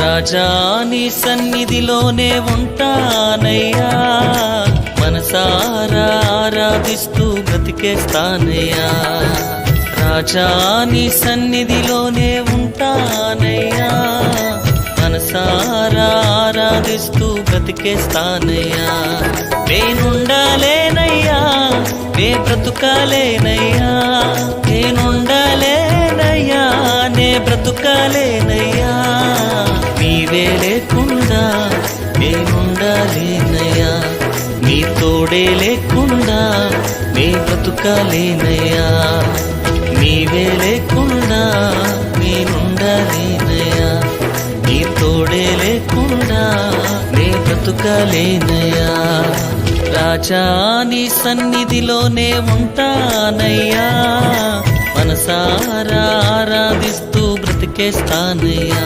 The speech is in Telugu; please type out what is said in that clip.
రాజా నీ సన్నిధిలోనే ఉంటానయ్యా, మనసారా ఆరాధిస్తూ బ్రతికేస్తానయ్యా. రాజా నీ సన్నిధిలోనే ఉంటానయ్యా, మనసారా ఆరాధిస్తూ బ్రతికేస్తానయ్యా. నేనుండాలేనయ్యా, నే బ్రతుకాలేనయ్యా, నేనుండాలేనయ్యా, నే బ్రతుకాలేనయ్యా. నీవే లేకుండా నేనుండాలేనయ్యా, నీ తోడే లేకుండా నే బ్రతుకాలేనయ్యా. నీవే లేకుండా నేనుండాలేనయ్యా, నీ తోడే లేకుండా నే బ్రతుకాలేనయ్యా. రాజా నీ సన్నిధిలోనే ఉంటానయ్యా, మనసారా ఆరాధిస్తూ బ్రతికేస్తానయ్యా.